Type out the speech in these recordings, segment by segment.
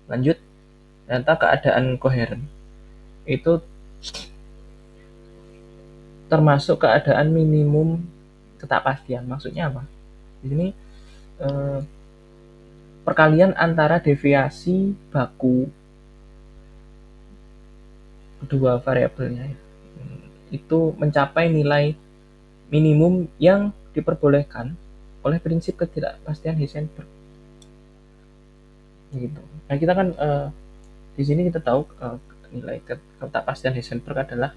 Lanjut, ternyata keadaan koheren itu termasuk keadaan minimum ketidakpastian. Maksudnya apa? Di sini eh, perkalian antara deviasi baku kedua variabelnya itu mencapai nilai minimum yang diperbolehkan oleh prinsip ketidakpastian Heisenberg gitu. Nah kita kan di sini kita tahu nilai ketidakpastian Heisenberg adalah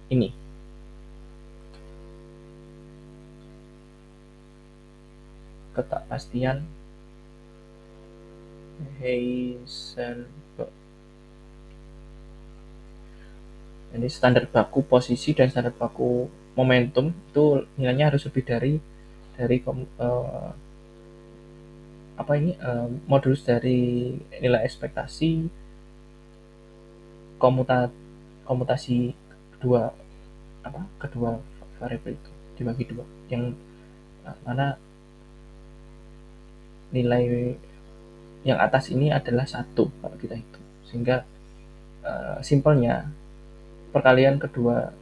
ini, ketidakpastian Heisenberg. Jadi standar baku posisi dan standar baku momentum itu nilainya harus lebih dari apa ini modulus dari nilai ekspektasi komutasi kedua kedua variabel itu dibagi dua, yang mana nilai yang atas ini adalah satu kalau kita hitung, sehingga simpelnya perkalian kedua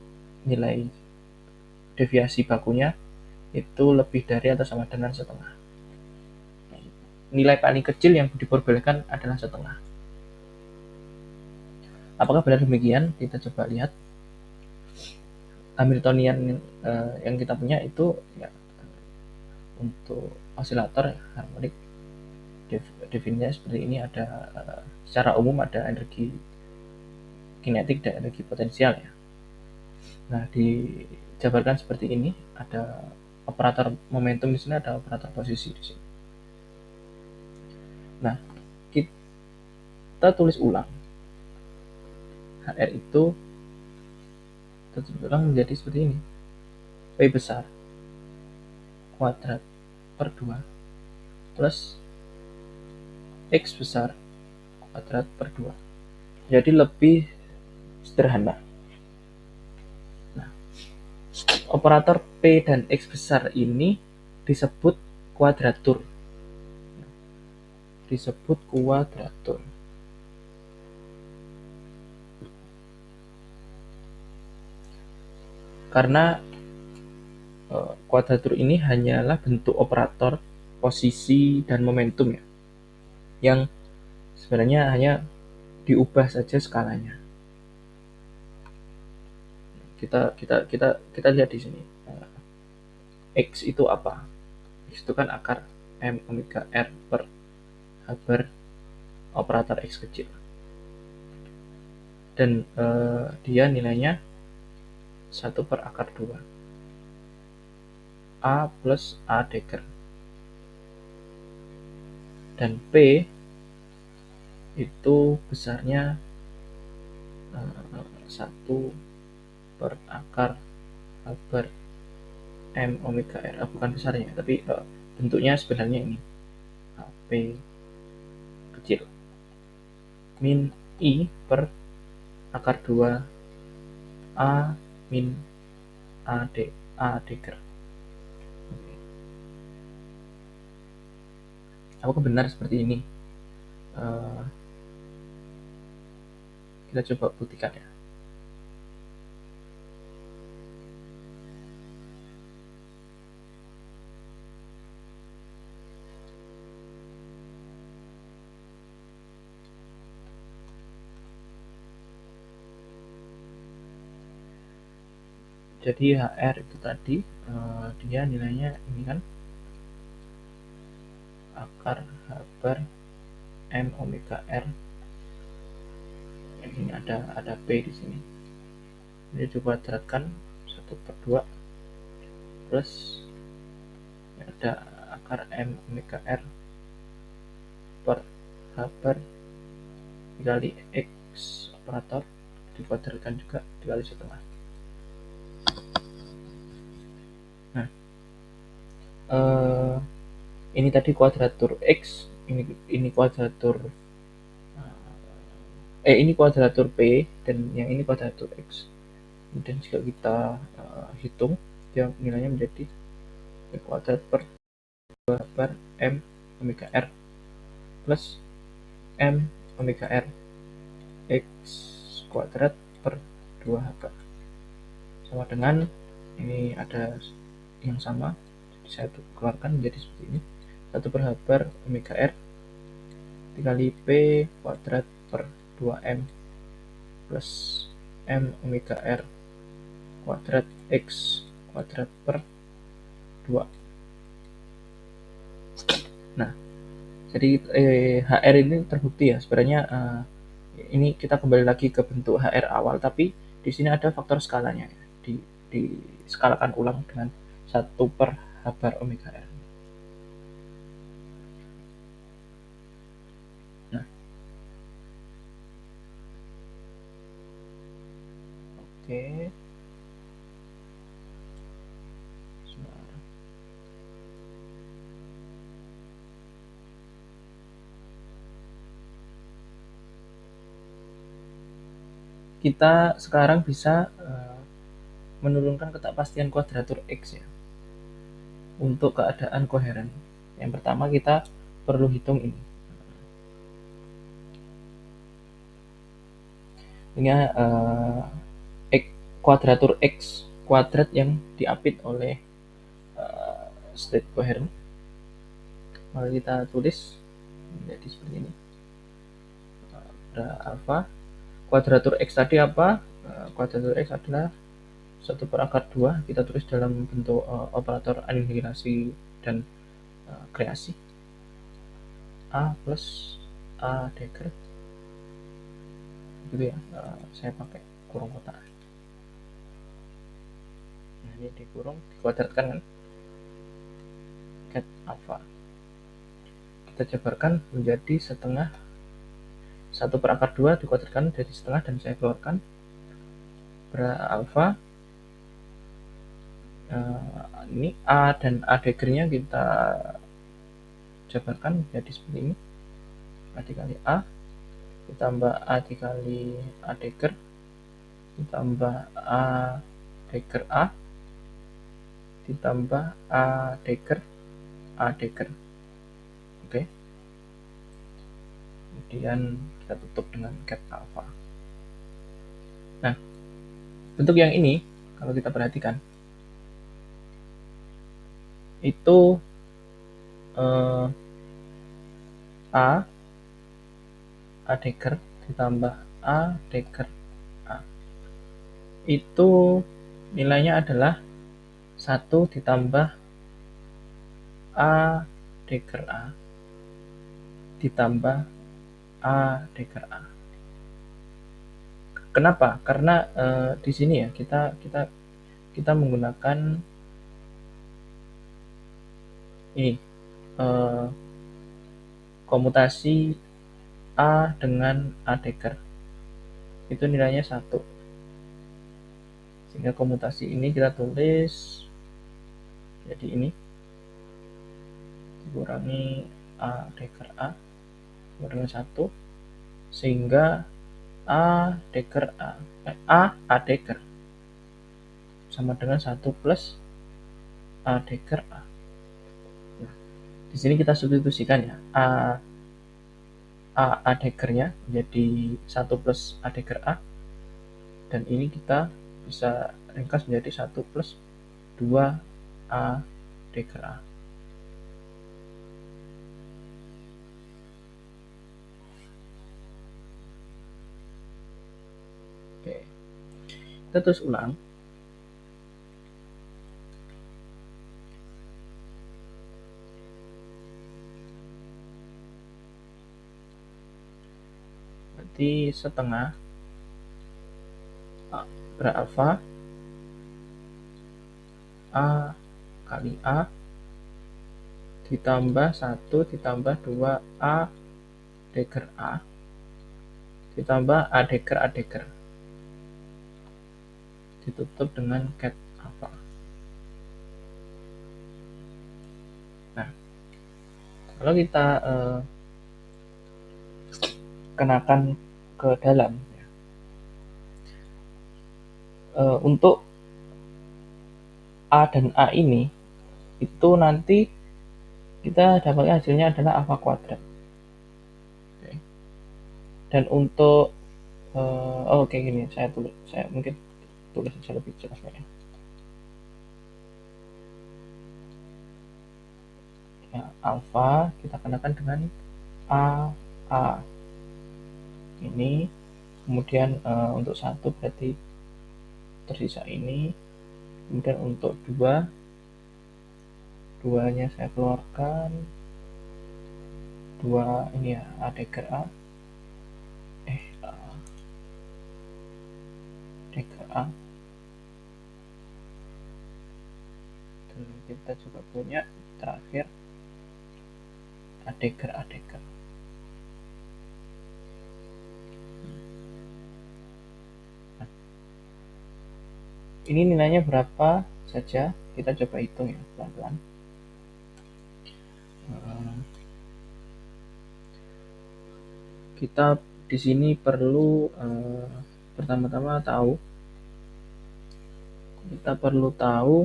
nilai deviasi bakunya itu lebih dari atau sama dengan setengah. Nilai paling kecil yang diperbolehkan adalah setengah. Apakah benar demikian? Kita coba lihat. Hamiltonian yang kita punya itu ya, untuk osilator harmonik definisinya seperti ini. Ada secara umum ada energi kinetik dan energi potensial ya. Nah, dijabarkan seperti ini, ada operator momentum di sini, ada operator posisi di sini. Nah, kita tulis ulang. HR itu kita tulis ulang menjadi seperti ini. P besar kuadrat per 2 plus X besar kuadrat per 2. Jadi lebih sederhana. Nah, operator P dan X besar ini disebut kuadratur. Karena kuadratur ini hanyalah bentuk operator posisi dan momentum ya, yang sebenarnya hanya diubah saja skalanya. Kita lihat di sini. X itu apa? X itu kan akar M omega R per H bar operator X kecil. Dan dia nilainya 1 per akar 2. A plus A dagger. Dan P itu besarnya 1 per akar H bar M omega R. Bukan besarnya, tapi bentuknya sebenarnya ini. P kecil. Min I per akar 2 A min A dagger. Apakah benar seperti ini? Kita coba buktikan ya. Jadi HR itu tadi dia nilainya ini kan akar H bar M omega R. Ini ada P di sini. Ini dikuadratkan 1 per 2 plus ada akar M omega R per H bar dikali X operator dikuadratkan juga dikali setengah. Nah, ini tadi kuadratur X, ini kuadratur ini kuadratur P, dan yang ini kuadratur X. Kemudian jika kita hitung, dia nilainya menjadi P kuadrat per 2 per M omega R plus M omega R X kuadrat per 2HK sama dengan ini ada yang sama, jadi saya keluarkan menjadi seperti ini, 1/h omega R dikali P kuadrat per 2M plus M omega R kuadrat X kuadrat per 2. Nah, jadi HR ini terbukti ya sebenarnya, ini kita kembali lagi ke bentuk HR awal, tapi di sini ada faktor skalanya ya, diskalakan ulang dengan 1/h omega R. Nah, oke. Sebentar. Kita sekarang bisa menurunkan ketidakpastian kuadratur X ya untuk keadaan koheren. Yang pertama kita perlu hitung ini. Ini kuadratur X kuadrat yang diapit oleh state koheren. Maka kita tulis menjadi seperti ini. Pada alfa kuadratur X tadi apa? Kuadratur X adalah 1/2 kita tulis dalam bentuk operator anihilasi dan kreasi A plus A dagger gitu ya. Saya pakai kurung kotak. Nah, ini dikurung dikuadratkan kan ket alpha, kita jabarkan menjadi setengah 1/2 dikuadratkan dari setengah dan saya keluarkan alpha. Ini A dan A daggernya kita jabarkan menjadi seperti ini, A dikali A ditambah A dikali A dagger ditambah A dagger A ditambah A dagger A dagger. Oke. Kemudian kita tutup dengan ket alpha. Nah, bentuk yang ini kalau kita perhatikan itu A dagger ditambah A dagger A itu nilainya adalah 1 ditambah A dagger A ditambah A dagger A. Kenapa? Karena di sini ya kita menggunakan ini komutasi A dengan A dagger itu nilainya 1, sehingga komutasi ini kita tulis jadi ini dikurangi A dagger A dengan 1 sehingga A dagger A dagger sama dengan 1 plus A dagger A. Nah, di sini kita substitusikan ya, A daggernya menjadi 1 plus A dagger A, dan ini kita bisa ringkas menjadi 1 plus 2 A dagger A. Oke, kita terus ulang. Berarti setengah A beralfa A kali A ditambah 1 ditambah 2 A dagger A ditambah A dagger ditutup dengan ket alpha. Nah, kalau kita kenakan ke dalam ya, untuk A dan A ini itu nanti kita dapatkan hasilnya adalah alpha kuadrat. Dan untuk kayak gini, saya mungkin tulis aja lebih jelasnya ya. Ya, alfa kita kenakan dengan a ini, kemudian untuk satu berarti tersisa ini, kemudian untuk duanya saya keluarkan, dua ini ya, a dagger a dagger a, dan kita juga punya terakhir a dagger. Ini nilainya berapa saja, kita coba hitung ya pelan-pelan. Kita di sini perlu pertama-tama kita perlu tahu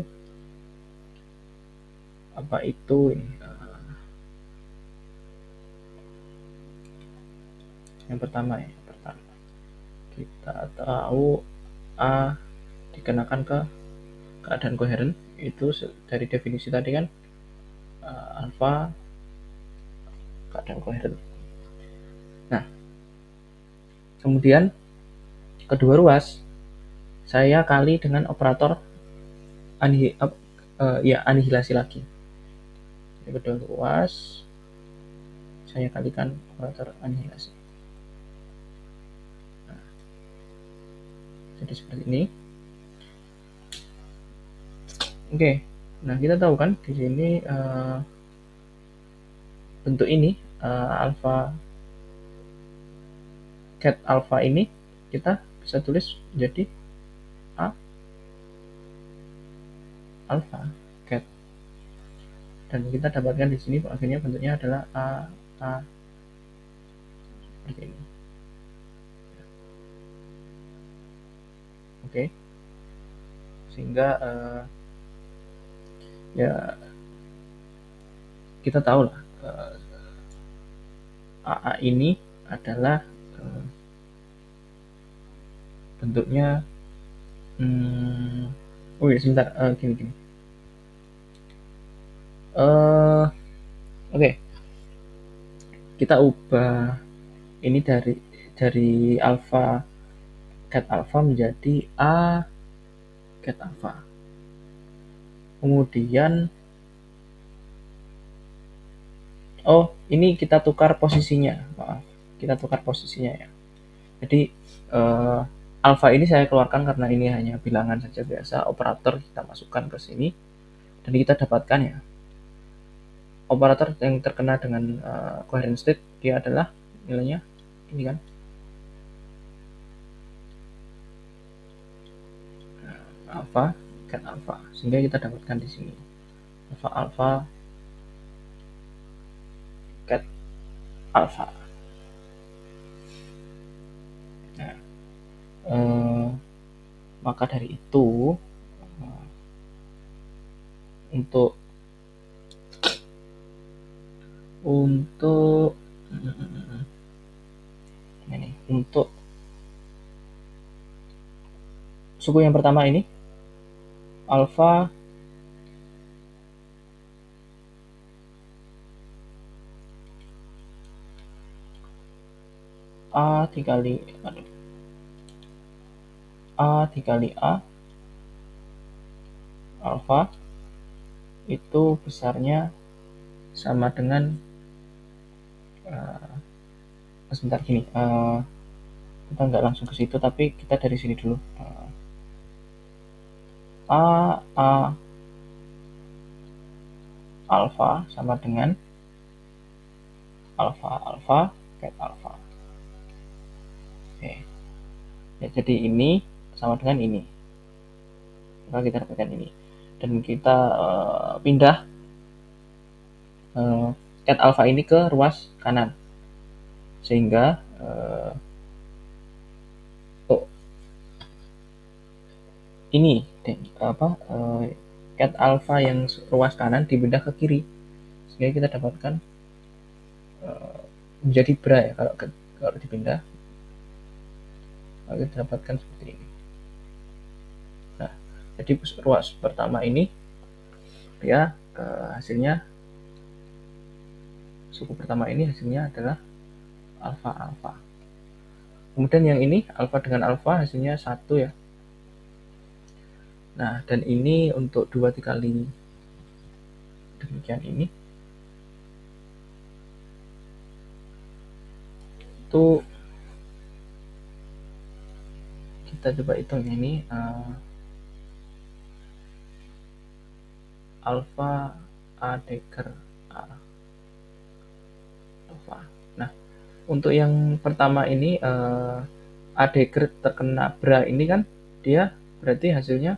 apa itu ini. Yang pertama kita tahu a dikenakan ke keadaan koheren, itu dari definisi tadi kan alfa keadaan koheren. Nah, kemudian kedua ruas saya kali dengan operator anihilasi lagi. Jadi kedua ruas saya kalikan operator anihilasi. Nah, jadi seperti ini. Oke, nah kita tahu kan di sini bentuk ini alfa cat alfa ini kita bisa tulis jadi a alfa cat, dan kita dapatkan di sini akhirnya bentuknya adalah a seperti ini. Oke, sehingga ya kita tahu lah AA ini adalah bentuknya sebentar, gini oke, kita ubah ini dari alpha cat alpha menjadi a cat alpha, kemudian ini kita tukar posisinya, ya. Jadi alpha ini saya keluarkan karena ini hanya bilangan saja biasa, operator kita masukkan ke sini dan kita dapatkan ya operator yang terkena dengan coherent state, dia adalah nilainya ini kan, alpha cat alpha, sehingga kita dapatkan di sini alpha cat alpha. Nah, maka dari itu untuk suku yang pertama ini alpha a dikali a alpha itu besarnya sama dengan sebentar gini, kita nggak langsung ke situ tapi kita dari sini dulu. A alpha sama dengan alpha cat alpha. Oke, ya, jadi ini sama dengan ini, maka kita dapatkan ini dan kita pindah cat alpha ini ke ruas kanan, sehingga ini cat alpha yang ruas kanan dipindah ke kiri, sehingga kita dapatkan menjadi bra ya kalau dipindah maka kita dapatkan seperti ini. Nah, jadi ruas pertama ini dia hasilnya, suku pertama ini hasilnya adalah alfa alfa. Kemudian yang ini alfa dengan alfa hasilnya 1 ya. Nah, dan ini untuk 2 dikali demikian ini itu kita coba hitung ini alfa A Dagger A alfa. Nah, untuk yang pertama ini A Dagger terkena bra ini kan dia berarti hasilnya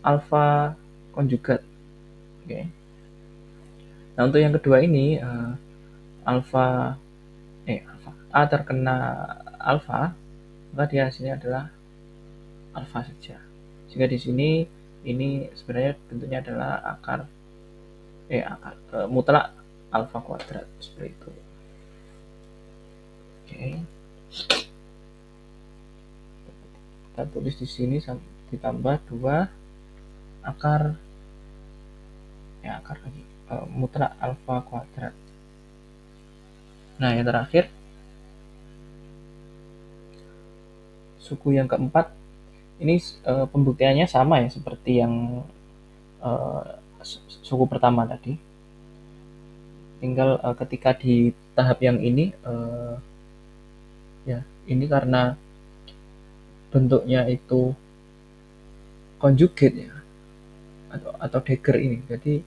alfa konjugat. Oke. Nah, untuk yang kedua ini alfa A terkena alfa, maka dia hasilnya adalah alfa saja. Sehingga di sini ini sebenarnya bentuknya adalah akar mutlak alfa kuadrat seperti itu. Oke. Kita tulis di sini ditambah 2 akar lagi mutlak alfa kuadrat. Nah, yang terakhir suku yang keempat ini pembuktiannya sama ya seperti yang suku pertama tadi. Tinggal ketika di tahap yang ini ya ini karena bentuknya itu conjugate ya atau dagger ini, jadi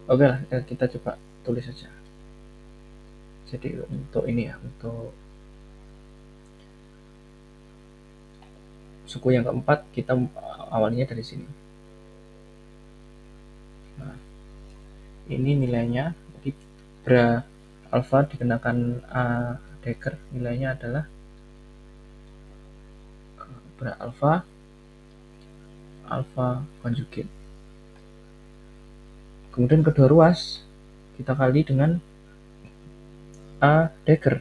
oke lah kita coba tulis saja. Jadi untuk ini ya, untuk suku yang keempat kita awalnya dari sini. Nah, ini nilainya, jadi bra alfa dikenakan A dagger nilainya adalah bra alfa conjugate. Kemudian kedua ruas kita kali dengan A dagger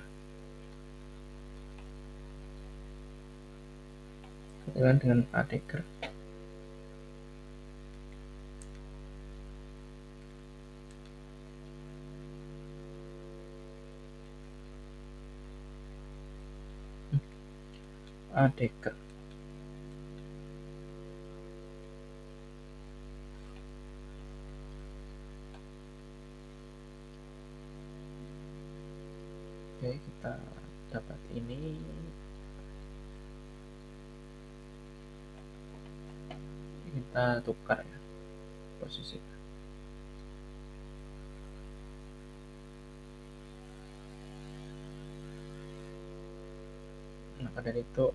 dengan A dagger. A dagger. Oke, kita dapat ini. Kita tukar ya posisi. Maka dari itu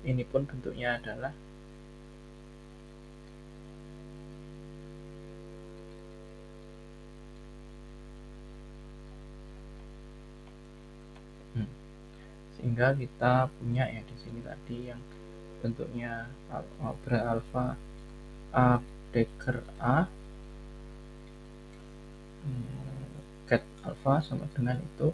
ini pun bentuknya adalah sehingga kita punya ya di sini tadi yang bentuknya bra alfa A dagger A cat alfa sama dengan itu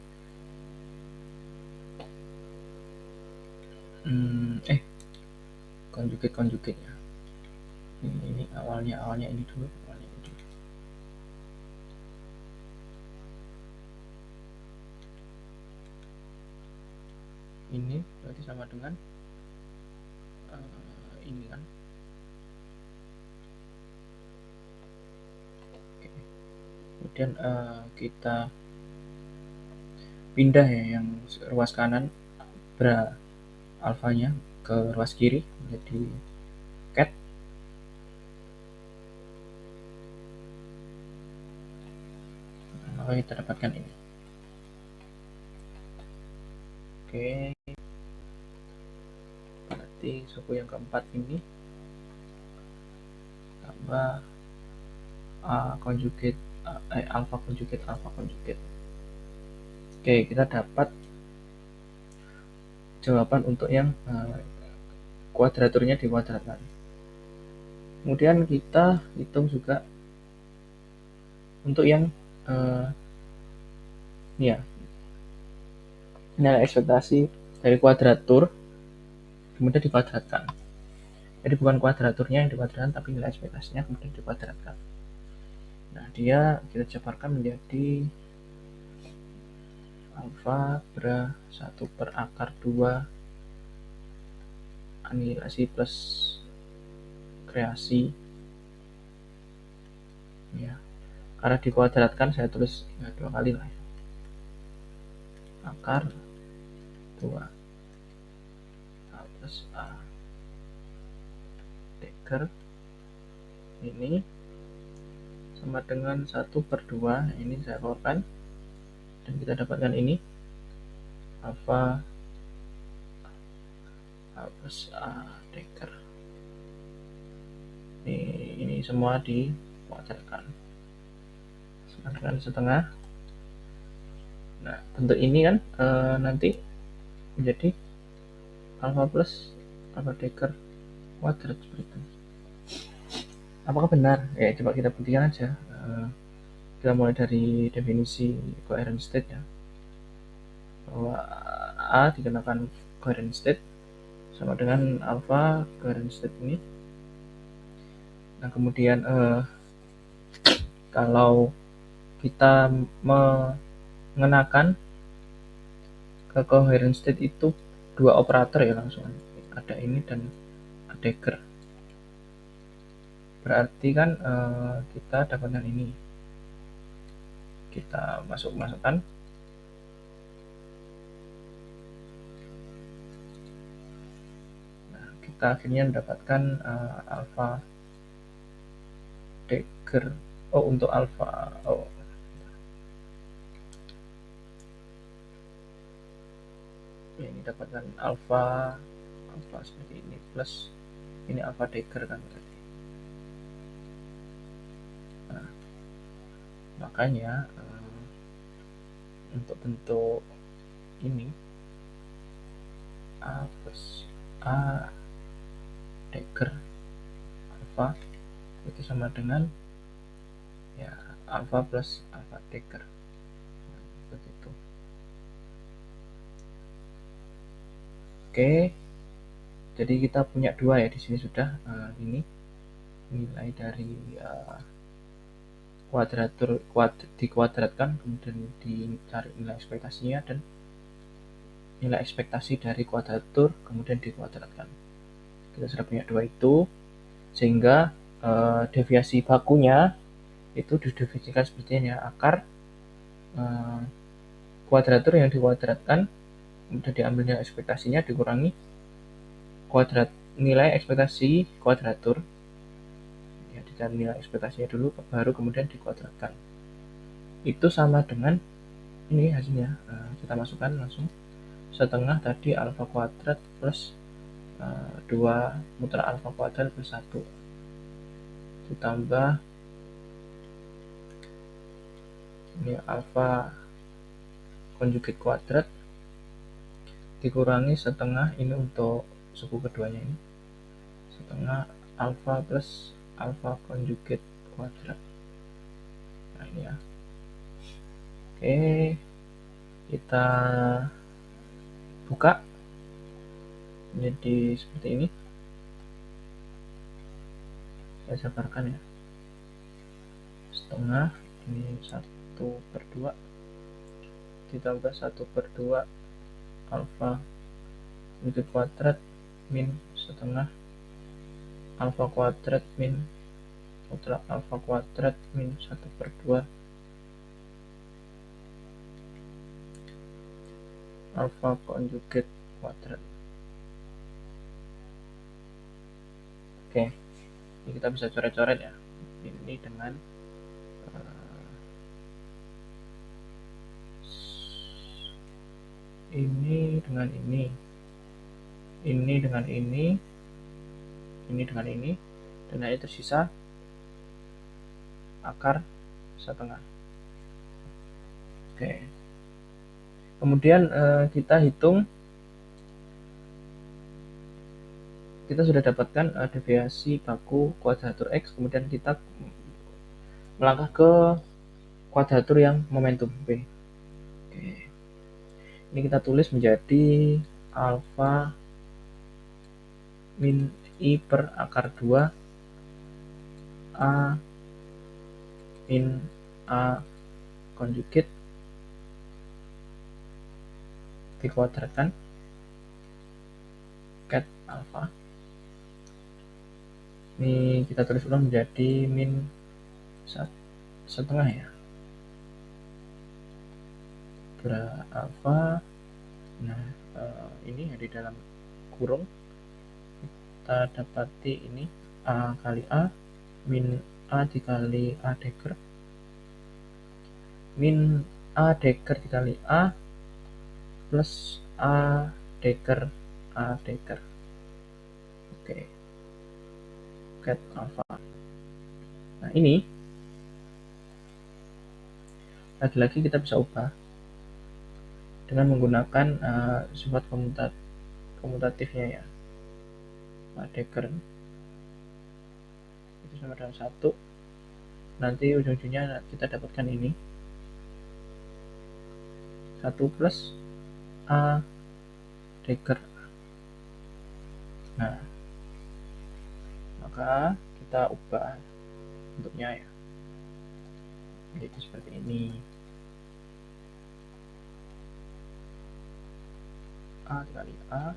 conjugate ya. Ini awalnya ini dulu. Ini berarti sama dengan ini kan. Oke. Kemudian kita pindah ya yang ruas kanan bra alfanya ke ruas kiri menjadi cat. Maka kita dapatkan ini. Oke, berarti suku yang keempat ini tambah alpha conjugate. Oke, kita dapat jawaban untuk yang kuadraturnya dikuadratkan. Kemudian kita hitung juga untuk yang ini ya, nilai ekspektasi dari kuadratur kemudian dikuadratkan. Jadi bukan kuadraturnya yang dikuadratkan, tapi nilai ekspektasinya kemudian dikuadratkan. Nah, dia kita jabarkan menjadi alfa ber 1 per akar 2 anihilasi plus kreasi. Ya, karena dikuadratkan saya tulis ya, 2 kali lah. Akar 2 A plus A Dagger ini sama dengan 1 per 2. Ini saya keluarkan dan kita dapatkan ini alfa A plus A Dagger. Ini semua dikuadratkan sama dengan setengah. Nah, bentuk ini kan nanti menjadi alfa plus alfa Dagger kuadrat seperti itu. Apakah benar? Ya, coba kita buktikan aja. Kita mulai dari definisi coherent state ya, bahwa A dikenakan coherent state sama dengan alpha coherent state ini. Nah, kemudian kalau kita mengenakan ke coherent state itu dua operator ya, langsung ada ini dan Dagger. Berarti kan kita dapatkan ini, kita masukkan. Nah, kita akhirnya mendapatkan alpha Dagger. Untuk alpha ini dapatkan alpha seperti ini plus ini alpha Dagger kan berarti. Nah, makanya untuk bentuk ini A plus A Dagger alpha itu sama dengan ya alpha plus alpha Dagger. Nah, seperti itu. Oke, jadi kita punya dua ya di sini sudah. Ini nilai dari kuadratur dikuadratkan, kemudian dicari nilai ekspektasinya, dan nilai ekspektasi dari kuadratur kemudian dikuadratkan. Kita sudah punya dua itu, sehingga deviasi bakunya itu didefinisikan seperti ini ya, akar kuadratur yang dikuadratkan kemudian diambil nilai ekspektasinya dikurangi nilai ekspektasi kuadratur ya, dicari nilai ekspektasinya dulu baru kemudian dikuadratkan. Itu sama dengan ini hasilnya. Kita masukkan langsung setengah tadi alfa kuadrat plus 2 mutlak alfa kuadrat plus 1 ditambah ini alfa konjugat kuadrat dikurangi setengah ini untuk suku keduanya ini setengah alfa plus alfa konjugat kuadrat. Nah, ini ya. Oke, kita buka jadi seperti ini. Saya jabarkan ya, setengah ini 1 per 2 ditambah 1 per 2 alfa konjugat kuadrat min setengah alfa kuadrat min mutlak alfa kuadrat min 1 per 2 alfa konjugat kuadrat. Oke, ini kita bisa coret-coret ya, ini dengan ini dengan ini dengan ini dengan ini, dan hanya tersisa akar setengah. Oke, kemudian kita hitung, kita sudah dapatkan deviasi baku kuadratur X, kemudian kita melangkah ke kuadratur yang momentum B. Oke. Ini kita tulis menjadi alfa min I per akar 2 A min A konjugit dikuadratkan ket alfa. Ini kita tulis ulang menjadi min setengah ya, beralfa. Nah, ini di dalam kurung kita dapati ini A kali A min A dikali A deker min A deker dikali A plus A deker oke, ket alfa. Nah, ini lagi-lagi kita bisa ubah dengan menggunakan sifat komutatifnya ya. A deker itu sama dengan 1, nanti ujung-ujungnya kita dapatkan ini 1 plus A deker. Nah, maka kita ubah bentuknya ya jadi seperti ini. A dikali A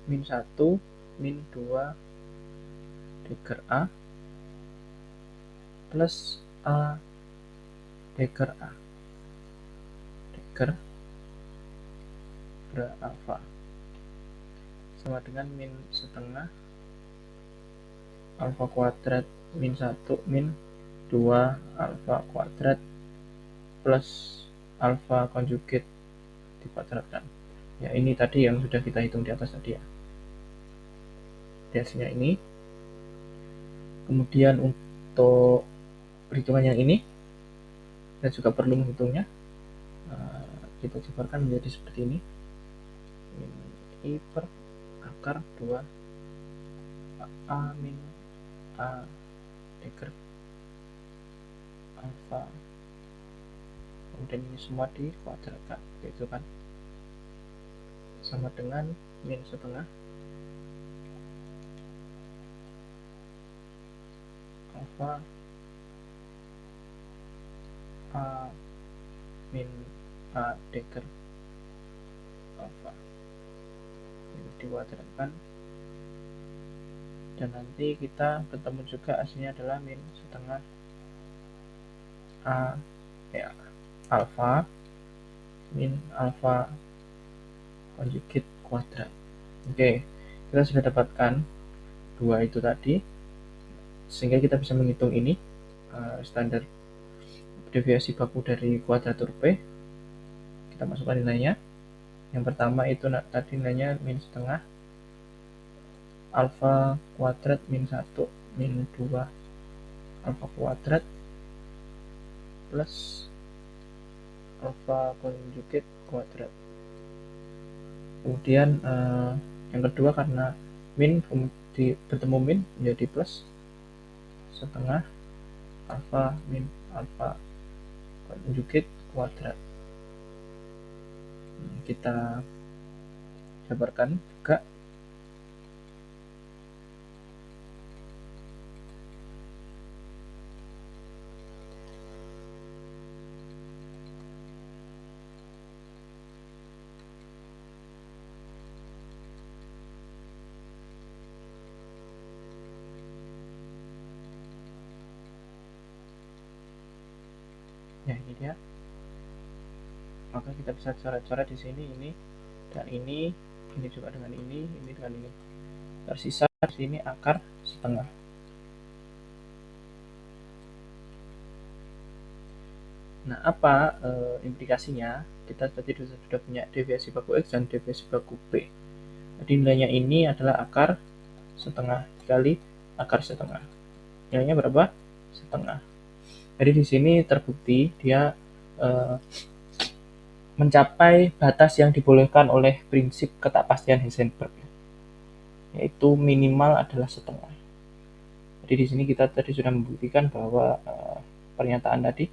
min 1 min 2 deker A plus A deker A deker beralfa sama dengan min setengah alfa kuadrat min 1 min 2 alfa kuadrat plus alfa konjugit dikuadratkan. Ya, ini tadi yang sudah kita hitung di atas tadi ya. Hasilnya ini. Kemudian untuk perhitungan yang ini kita juga perlu menghitungnya. Kita jabarkan menjadi seperti ini. I per akar 2 A min A deker alfa. Kemudian ini semua dikuadratkan, yaitu kan sama dengan min setengah alfa A min A deker alfa. Ini dikuadratkan dan nanti kita bertemu juga hasilnya adalah min setengah A ya, alfa min alfa konjugit kuadrat. Oke, kita sudah dapatkan dua itu tadi, sehingga kita bisa menghitung ini standar deviasi baku dari kuadratur P. Kita masukkan nilainya. Yang pertama itu tadi nilainya min setengah alfa kuadrat min 1 min 2 alfa kuadrat plus alfa konjugit kuadrat. Kemudian yang kedua karena min bertemu min menjadi plus setengah alfa min alfa konjugit kuadrat. Kita jabarkan juga. Ya, ini dia. Maka kita bisa coret-coret di sini ini dan ini juga dengan ini dengan ini. Tersisa di sini akar setengah. Nah, apa implikasinya? Kita tadi sudah punya deviasi baku X dan deviasi baku P. Jadi nilainya ini adalah akar setengah dikali akar setengah. Nilainya berapa? Setengah. Jadi di sini terbukti dia mencapai batas yang dibolehkan oleh prinsip ketakpastian Heisenberg, yaitu minimal adalah setengah. Jadi di sini kita tadi sudah membuktikan bahwa pernyataan tadi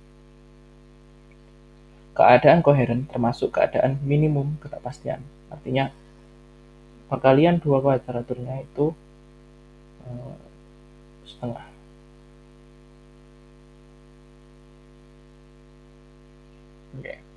keadaan koheren termasuk keadaan minimum ketidakpastian. Artinya perkalian dua kuadraturnya itu setengah. Oke.